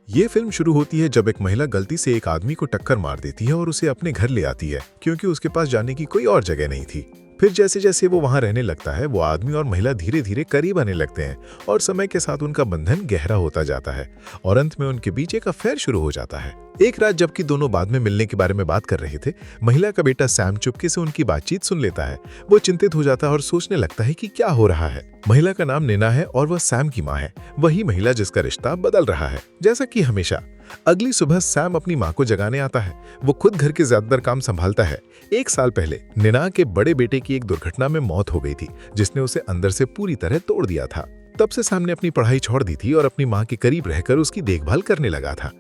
ये फिल्म शुरू होती है जब एक महिला गलती से एक आदमी को टक्कर मार देती है और उसे अपने घर ले आती है क्योंकि उसके पास जाने की कोई और जगह नहीं थी। फिर जैसे जैसे वो वहां रहने लगता है वो आदमी और महिला धीरे धीरे करीब आने लगते हैं और समय के साथ उनका बंधन गहरा होता जाता है और अंत में उनके बीच एक अफेयर शुरू हो जाता है। एक रात जबकि दोनों बाद में मिलने के बारे में बात कर रहे थे, महिला का बेटा सैम चुपके से उनकी बातचीत सुन लेता है। वो चिंतित हो जाता है और सोचने लगता है कि क्या हो रहा है। महिला का नाम नैना है और वह सैम की माँ है, वही महिला जिसका रिश्ता बदल रहा है। जैसा कि हमेशा अगली सुबह सैम अपनी माँ को जगाने आता है। वो खुद घर के ज्यादातर काम संभालता है। एक साल पहले नैना के बड़े बेटे की एक दुर्घटना में मौत हो गई थी जिसने उसे अंदर से पूरी तरह तोड़ दिया था। तब से सैम ने अपनी पढ़ाई छोड़ दी थी और अपनी माँ के करीब रहकर उसकी देखभाल करने लगा था।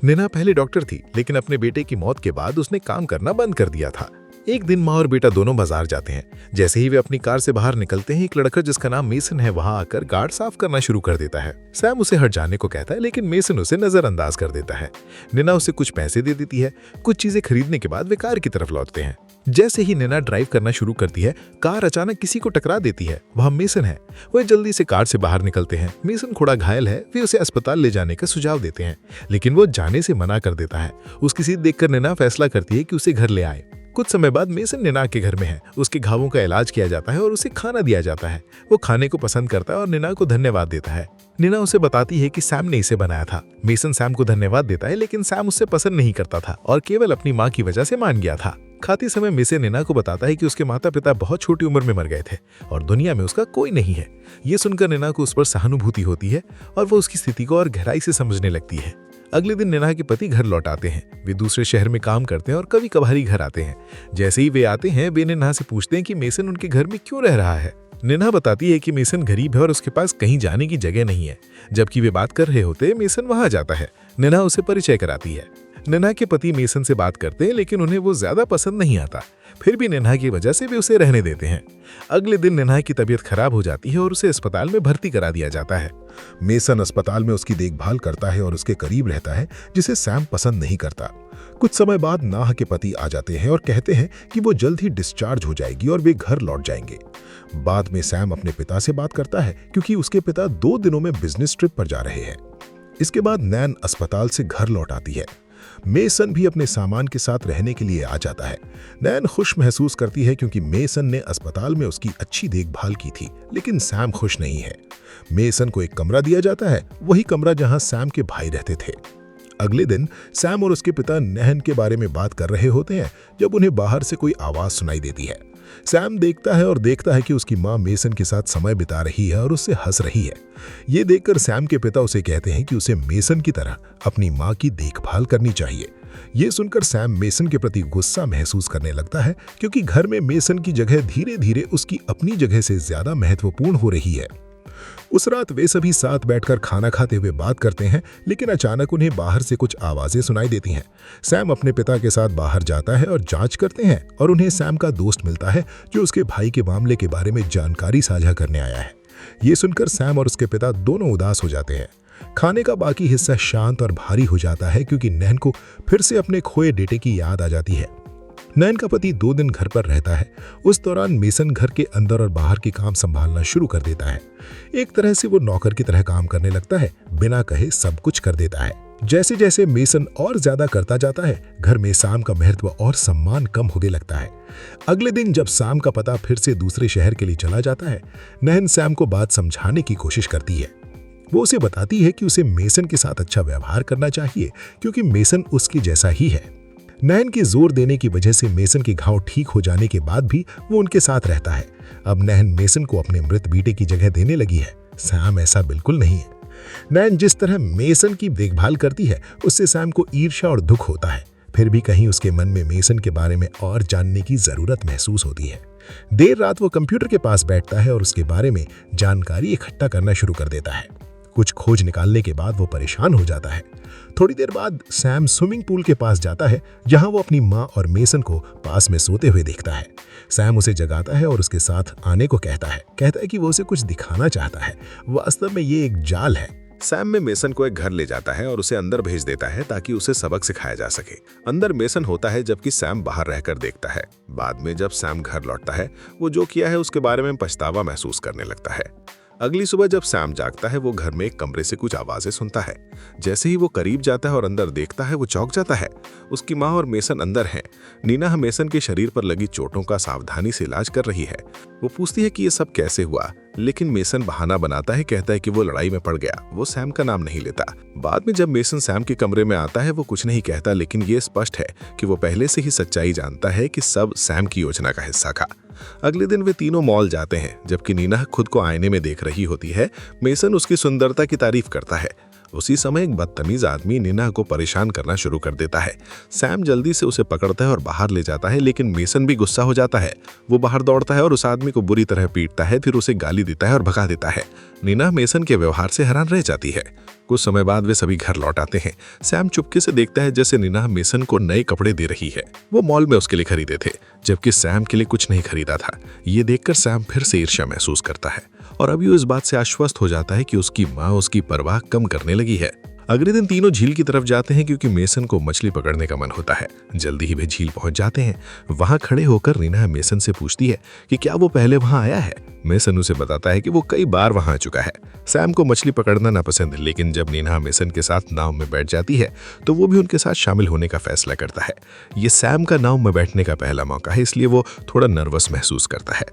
नैना पहले डॉक्टर थी लेकिन अपने बेटे की मौत के बाद उसने काम करना बंद कर दिया था। एक दिन माँ और बेटा दोनों बाजार जाते हैं। जैसे ही वे अपनी कार से बाहर निकलते हैं, एक लड़का जिसका नाम मेसन है वहां आकर गार्ड साफ करना शुरू कर देता है। सैम उसे हट जाने को कहता है लेकिन मेसन उसे नजरअंदाज कर देता है। नैना उसे कुछ पैसे दे देती है। कुछ चीजें खरीदने के बाद वे कार की तरफ लौटते हैं। जैसे ही नैना ड्राइव करना शुरू करती है, कार अचानक किसी को टकरा देती है। वह मेसन है। वह जल्दी से कार से बाहर निकलते हैं। मेसन थोड़ा घायल है। वे उसे अस्पताल ले जाने का सुझाव देते हैं लेकिन वो जाने से मना कर देता है। उसकी सीट देखकर नैना फैसला करती है कि उसे घर ले आए। कुछ समय बाद मेसन नैना के घर में है। उसके घावों का इलाज किया जाता है और उसे खाना दिया जाता है। वो खाने को पसंद करता है और नैना को धन्यवाद देता है। नैना उसे बताती है कि सैम ने इसे बनाया था। मेसन सैम को धन्यवाद देता है लेकिन सैम उससे पसंद नहीं करता था और केवल अपनी माँ की वजह से मान गया था। खाते समय मेसन नैना को बताता है कि उसके माता पिता बहुत छोटी उम्र में मर गए थे और दुनिया में उसका कोई नहीं है। ये सुनकर नैना को उस पर सहानुभूति होती है और वो उसकी स्थिति को और गहराई से समझने लगती है। अगले दिन नैना के पति घर लौट आते हैं। वे दूसरे शहर में काम करते हैं और कभी कभार ही घर आते हैं। जैसे ही वे आते हैं, वे नैना से पूछते हैं कि मेसन उनके घर में क्यों रह रहा है। नैना बताती है कि मेसन गरीब है और उसके पास कहीं जाने की जगह नहीं है। जबकि वे बात कर रहे होते, मेसन वहां जाता है। नैना उसे परिचय कराती है। नैना के पति मेसन से बात करते हैं लेकिन उन्हें वो ज्यादा पसंद नहीं आता। फिर भी नैना की वजह से वे उसे रहने देते हैं। अगले दिन नैना की तबीयत खराब हो जाती है और उसे अस्पताल में भर्ती करा दिया जाता है। मेसन अस्पताल में उसकी देखभाल करता है और उसके करीब रहता है, जिसे सैम पसंद नहीं करता। कुछ समय बाद नाह के पति आ जाते हैं और कहते हैं कि वो जल्द ही डिस्चार्ज हो जाएगी और वे घर लौट जाएंगे। बाद में सैम अपने पिता से बात करता है क्योंकि उसके पिता 2 दिनों में बिजनेस ट्रिप पर जा रहे हैं। इसके बाद नैन अस्पताल से घर लौट आती है। मेसन भी अपने सामान के साथ रहने के लिए आ जाता है। नैन खुश महसूस करती है क्योंकि मेसन ने अस्पताल में उसकी अच्छी देखभाल की थी, लेकिन सैम खुश नहीं है। मेसन को एक कमरा दिया जाता है, वही कमरा जहां सैम के भाई रहते थे। अगले दिन सैम और उसके पिता नहन के बारे में बात कर रहे होते हैं जब उन्हें बाहर से कोई आवाज सुनाई देती है। सैम देखता है और देखता है कि उसकी माँ मेसन के साथ समय बिता रही है और उससे हंस रही है। ये देखकर सैम के पिता उसे कहते हैं कि उसे मेसन की तरह अपनी माँ की देखभाल करनी चाहिए। ये सुनकर सैम मेसन के प्रति गुस्सा महसूस करने लगता है क्योंकि घर में मेसन की जगह धीरे धीरे उसकी अपनी जगह से ज्यादा महत्वपूर्ण हो रही है। उस रात वे सभी साथ बैठकर खाना खाते हुए बात करते हैं लेकिन अचानक उन्हें बाहर से कुछ आवाजें सुनाई देती हैं। सैम अपने पिता के साथ बाहर जाता है और जांच करते हैं और उन्हें सैम का दोस्त मिलता है जो उसके भाई के मामले के बारे में जानकारी साझा करने आया है। ये सुनकर सैम और उसके पिता दोनों उदास हो जाते हैं। खाने का बाकी हिस्सा शांत और भारी हो जाता है क्योंकि नैन को फिर से अपने खोए बेटे की याद आ जाती है। नैन का पति 2 दिन घर पर रहता है। उस दौरान मेसन घर के अंदर और बाहर के काम संभालना शुरू कर देता है। एक तरह से वो नौकर की तरह काम करने लगता है, बिना कहे सब कुछ कर देता है। जैसे जैसे मेसन और ज्यादा करता जाता है, घर में सैम का महत्व और सम्मान कम होने लगता है। अगले दिन जब सैम का पता फिर से दूसरे शहर के लिए चला जाता है, नैन सैम को बात समझाने की कोशिश करती है। वो उसे बताती है कि उसे मेसन के साथ अच्छा व्यवहार करना चाहिए क्योंकि मेसन उसके जैसा ही है। नैन के जोर देने की वजह से मेसन के घाव ठीक हो जाने के बाद भी वो उनके साथ रहता है। अब नैन मेसन को अपने मृत बेटे की जगह देने लगी है। सैम ऐसा बिल्कुल नहीं है। नैन जिस तरह मेसन की देखभाल करती है उससे सैम को ईर्ष्या और दुख होता है। फिर भी कहीं उसके मन में मेसन के बारे में और जानने की जरूरत महसूस होती है। देर रात वो कंप्यूटर के पास बैठता है और उसके बारे में जानकारी इकट्ठा करना शुरू कर देता है। कुछ खोज निकालने के बाद वो परेशान हो जाता है। थोड़ी देर बाद सैम स्विमिंग पूल के पास जाता है जहां वो अपनी माँ और मेसन को पास में सोते हुए देखता है। सैम उसे जगाता है और उसके साथ आने को कहता है कि वो उसे कुछ दिखाना चाहता है। वास्तव में ये एक जाल है। सैम में मेसन को एक घर ले जाता है और उसे अंदर भेज देता है ताकि उसे सबक सिखाया जा सके। अंदर मेसन होता है जबकि सैम बाहर रहकर देखता है। बाद में जब सैम घर लौटता है, वो जो किया है उसके बारे में पछतावा महसूस करने लगता है। अगली सुबह जब सैम जागता है वो घर में एक कमरे से कुछ आवाजें सुनता है। जैसे ही वो करीब जाता है और अंदर देखता है वो चौंक जाता है। उसकी माँ और मेसन अंदर हैं। नीना मेसन के शरीर पर लगी चोटों का सावधानी से इलाज कर रही है। वो पूछती है कि ये सब कैसे हुआ, लेकिन मेसन बहाना बनाता है, कहता है कि वो लड़ाई में पड़ गया। वो सैम का नाम नहीं लेता। बाद में जब मेसन सैम के कमरे में आता है वो कुछ नहीं कहता, लेकिन ये स्पष्ट है कि वो पहले से ही सच्चाई जानता है कि सब सैम की योजना का हिस्सा था। अगले दिन वे तीनों मॉल जाते हैं। जबकि नीना खुद को आईने में देख रही होती है, मेसन उसकी सुंदरता की तारीफ करता है। उसी समय एक बदतमीज आदमी नीना को परेशान करना शुरू कर देता है। सैम जल्दी से उसे पकड़ता है और बाहर ले जाता है, लेकिन मेसन भी गुस्सा हो जाता है। वो बाहर दौड़ता है और उस आदमी को बुरी तरह पीटता है, फिर उसे गाली देता है और भगा देता है। नीना मेसन के व्यवहार से हैरान रह जाती है। कुछ समय बाद वे सभी घर लौट आते हैं। सैम चुपके से देखता है जैसे नीना मेसन को नए कपड़े दे रही है। वो मॉल में उसके लिए खरीदे थे, जबकि सैम के लिए कुछ नहीं खरीदा था। ये देखकर सैम फिर से ईर्ष्या महसूस करता है और अभी वो इस बात से आश्वस्त हो जाता है कि उसकी माँ उसकी परवाह कम करने लगी है। अगले दिन तीनों झील की तरफ जाते हैं क्योंकि मेसन को मछली पकड़ने का मन होता है। जल्दी ही वे झील पहुंच जाते हैं। वहां खड़े होकर नीना मेसन से पूछती है कि क्या वो पहले वहां आया है। मेसन उसे बताता है कि वो कई बार वहां आ चुका है। सैम को मछली पकड़ना नापसंद है, लेकिन जब नीना मेसन के साथ नाव में बैठ जाती है तो वो भी उनके साथ शामिल होने का फैसला करता है। ये सैम का नाव में बैठने का पहला मौका है, इसलिए वो थोड़ा नर्वस महसूस करता है।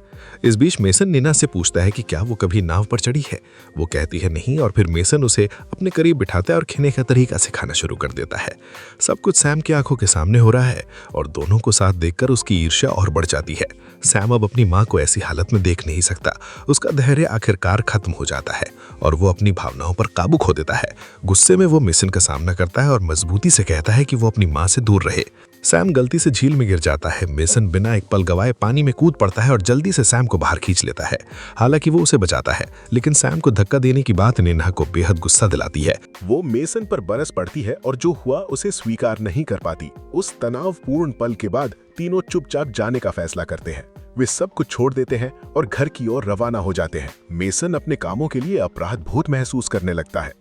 इस बीच मेसन नीना से पूछता है कि क्या वो कभी नाव पर चढ़ी है। वो कहती है नहीं, और फिर मेसन उसे अपने करीब बिठाता है और खेने का तरीका सिखाना शुरू कर देता है। सब कुछ सैम की आंखों के सामने हो रहा है और दोनों को साथ देखकर उसकी ईर्ष्या और बढ़ जाती है। सैम अब अपनी माँ को ऐसी हालत में देख नहीं सकता। उसका धैर्य आखिरकार खत्म हो जाता है और वो अपनी भावनाओं पर काबू खो देता है। गुस्से में वो मेसन का सामना करता है और मजबूती से कहता है कि वो अपनी माँ से दूर रहे। सैम गलती से झील में गिर जाता है। मेसन बिना एक पल गवाए पानी में कूद पड़ता है और जल्दी से सैम को बाहर खींच लेता है। हालांकि वो उसे बचाता है, लेकिन सैम को धक्का देने की बात नीना को बेहद गुस्सा दिलाती है। वो मेसन पर बरस पड़ती है और जो हुआ उसे स्वीकार नहीं कर पाती। उस तनावपूर्ण पल के बाद तीनों चुपचाप जाने का फैसला करते हैं। वे सब कुछ छोड़ देते हैं और घर की ओर रवाना हो जाते हैं। मेसन अपने कामों के लिए अपराध बोध महसूस करने लगता है।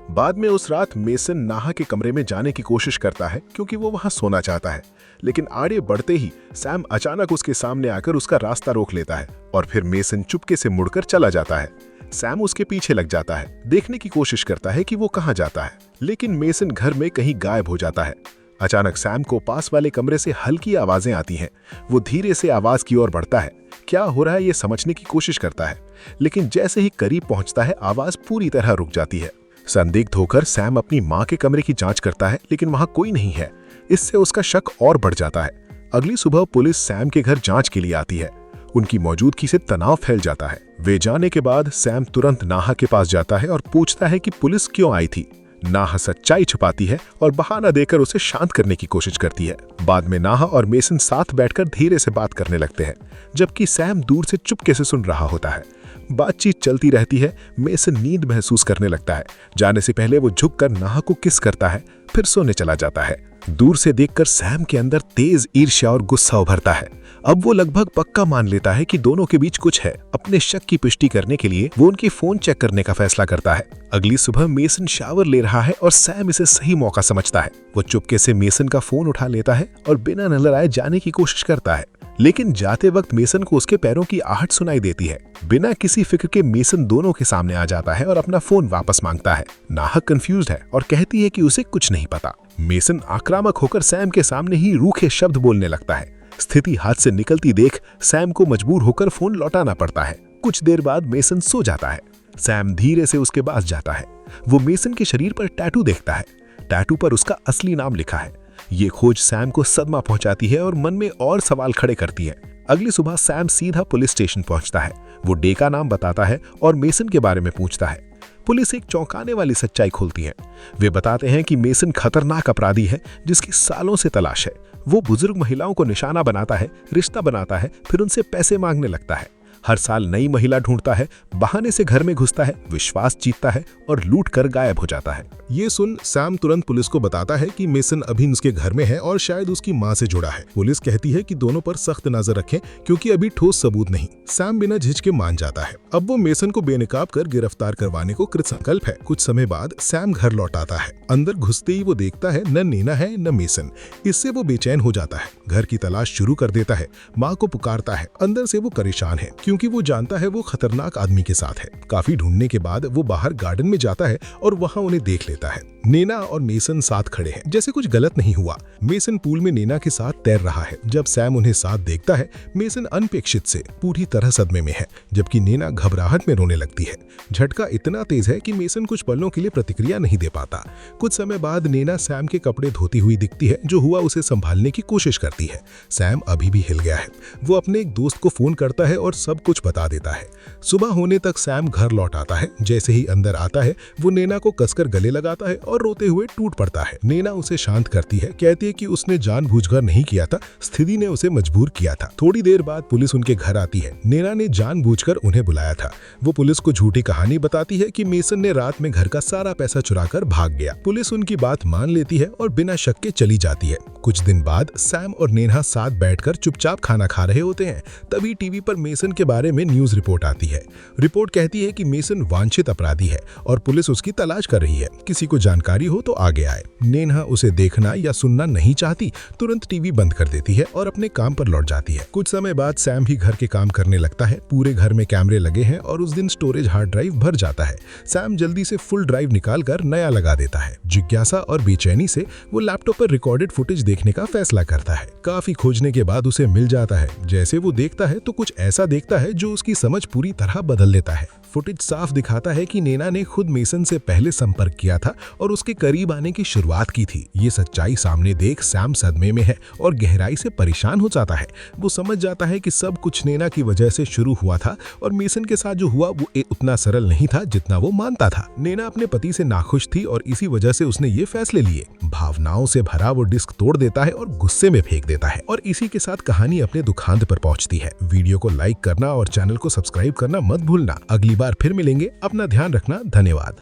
बाद में उस रात मेसन नाहा के कमरे में जाने की कोशिश करता है क्योंकि वो वहां सोना चाहता है, लेकिन आगे बढ़ते ही सैम अचानक उसके सामने आकर उसका रास्ता रोक लेता है और फिर मेसन चुपके से मुड़कर चला जाता है। सैम उसके पीछे लग जाता है, देखने की कोशिश करता है कि वो कहां जाता है, लेकिन मेसन घर में कहीं गायब हो जाता है। अचानक सैम को पास वाले कमरे से हल्की आवाजें आती हैं। वो धीरे से आवाज की ओर बढ़ता है, क्या हो रहा है ये समझने की कोशिश करता है, लेकिन जैसे ही करीब पहुंचता है आवाज पूरी तरह रुक जाती है। संदिग्ध होकर सैम अपनी मां के कमरे की जांच करता है, लेकिन वहां कोई नहीं है। इससे उसका शक और बढ़ जाता है। अगली सुबह पुलिस सैम के घर जांच के लिए आती है। उनकी मौजूदगी से तनाव फैल जाता है। वे जाने के बाद सैम तुरंत नाहा के पास जाता है और पूछता है कि पुलिस क्यों आई थी। नाहा सच्चाई छुपाती है और बहाना देकर उसे शांत करने की कोशिश करती है। बाद में नाहा और मेसन साथ बैठकर धीरे से बात करने लगते हैं, जबकि सैम दूर से चुपके से सुन रहा होता है। बातचीत चलती रहती है। मेसन नींद महसूस करने लगता है। जाने से पहले वो झुककर नाहा को किस करता है, फिर सोने चला जाता है। दूर से देखकर सैम के अंदर तेज ईर्ष्या और गुस्सा उभरता है। अब वो लगभग पक्का मान लेता है कि दोनों के बीच कुछ है। अपने शक की पुष्टि करने के लिए वो उनकी फोन चेक करने का फैसला करता है। अगली सुबह मेसन शावर ले रहा है और सैम इसे सही मौका समझता है। वो चुपके से मेसन का फोन उठा लेता है और बिना नजर आए जाने की कोशिश करता है, लेकिन जाते वक्त मेसन को उसके पैरों की आहट सुनाई देती है। बिना किसी फिक्र के मेसन दोनों के सामने आ जाता है और अपना फोन वापस मांगता है। नाहा कंफ्यूज्ड है और कहती है कि उसे कुछ नहीं पता। मेसन आक्रामक होकर सैम के सामने ही रूखे शब्द बोलने लगता है। स्थिति हाथ से निकलती देख सैम को मजबूर होकर फोन लौटाना पड़ता है। कुछ देर बाद मेसन सो जाता है। सैम धीरे से उसके पास जाता है। वो मेसन के शरीर पर टैटू देखता है। टैटू पर उसका असली नाम लिखा है। ये खोज सैम को सदमा पहुंचाती है और मन में और सवाल खड़े करती है। अगली सुबह सैम सीधा पुलिस स्टेशन पहुंचता है। वो डे का नाम बताता है और मेसन के बारे में पूछता है। पुलिस एक चौंकाने वाली सच्चाई खोलती है। वे बताते हैं कि मेसन खतरनाक अपराधी है जिसकी सालों से तलाश है। वो बुजुर्ग महिलाओं को निशाना बनाता है, रिश्ता बनाता है, फिर उनसे पैसे मांगने लगता है। हर साल नई महिला ढूंढता है, बहाने से घर में घुसता है, विश्वास जीतता है और लूट कर गायब हो जाता है। ये सुन सैम तुरंत पुलिस को बताता है कि मेसन अभी उसके घर में है और शायद उसकी मां से जुड़ा है। पुलिस कहती है कि दोनों पर सख्त नजर रखें क्योंकि अभी ठोस सबूत नहीं। सैम बिना झिझके मान जाता है। अब वो मेसन को बेनकाब कर गिरफ्तार करवाने को कृत संकल्प है। कुछ समय बाद सैम घर लौट आता है। अंदर घुसते ही वो देखता है न नीना है न मेसन। इससे वो बेचैन हो जाता है। घर की तलाश शुरू कर देता है। माँ को पुकारता है। अंदर से वो परेशान है क्योंकि क्योंकि वो जानता है वो खतरनाक आदमी के साथ है। काफी ढूंढने के बाद वो बाहर गार्डन में जाता है और वहाँ उन्हें देख लेता है। नेना और मेसन साथ खड़े हैं, जैसे कुछ गलत नहीं हुआ। मेसन पूल में नेना के साथ तैर रहा है। जब सैम उन्हें साथ देखता है, मेसन अनपेक्षित से पूरी तरह सदमे में है, जबकि नेना घबराहट में रोने लगती है। झटका इतना तेज है कि मेसन कुछ पलों के लिए प्रतिक्रिया नहीं दे पाता। कुछ समय बाद नेना सैम के कपड़े धोती हुई दिखती है। जो हुआ उसे संभालने की कोशिश करती है। सैम अभी भी हिल गया है। वो अपने एक दोस्त को फोन करता है और सब कुछ बता देता है। सुबह होने तक सैम घर लौट आता है। जैसे ही अंदर आता है, वो नेना को कसकर गले लगाता है और रोते हुए टूट पड़ता है। नेना उसे शांत करती है, कहती है कि उसने जानबूझकर नहीं किया था, स्थिति ने उसे मजबूर किया था। थोड़ी देर बाद पुलिस उनके घर आती है। नेना ने जानबूझकर उन्हें बुलाया था। वो पुलिस को झूठी कहानी बताती है कि मेसन ने रात में घर का सारा पैसा चुराकर भाग गया। पुलिस उनकी बात मान लेती है और बिना शक के चली जाती है। कुछ दिन बाद सैम और नेहा साथ बैठकर चुपचाप खाना खा रहे होते हैं। तभी टीवी पर मेसन के बारे में न्यूज रिपोर्ट आती है। रिपोर्ट कहती है कि मेसन वांछित अपराधी है और पुलिस उसकी तलाश कर रही है। किसी को जानकारी हो तो आगे आए। नेहा उसे देखना या सुनना नहीं चाहती, तुरंत टीवी बंद कर देती है और अपने काम पर लौट जाती है। कुछ समय बाद सैम भी घर के काम करने लगता है। पूरे घर में कैमरे लगे हैं और उस दिन स्टोरेज हार्ड ड्राइव भर जाता है। सैम जल्दी से फुल ड्राइव निकालकर नया लगा देता है। जिज्ञासा और बेचैनी से वो लैपटॉप पर रिकॉर्डेड फुटेज देखने का फैसला करता है। काफी खोजने के बाद उसे मिल जाता है। जैसे वो देखता है तो कुछ ऐसा देखता है जो उसकी समझ पूरी तरह बदल देता है। फुटेज साफ दिखाता है कि नेना ने खुद मेसन से पहले संपर्क किया था और उसके करीब आने की शुरुआत की थी। ये सच्चाई सामने देख सैम सदमे में है और गहराई से परेशान हो जाता है। वो समझ जाता है कि सब कुछ नेना की वजह से शुरू हुआ था और मेसन के साथ जो हुआ वो उतना सरल नहीं था जितना वो मानता था। नेना अपने पति से नाखुश थी और इसी वजह से उसने ये फैसले लिए। भावनाओं से भरा वो डिस्क तोड़ देता है और गुस्से में फेंक देता है। और इसी के साथ कहानी अपने दुखांत पर पहुंचती है। वीडियो को लाइक करना और चैनल को सब्सक्राइब करना मत भूलना। अगली बार फिर मिलेंगे। अपना ध्यान रखना। धन्यवाद।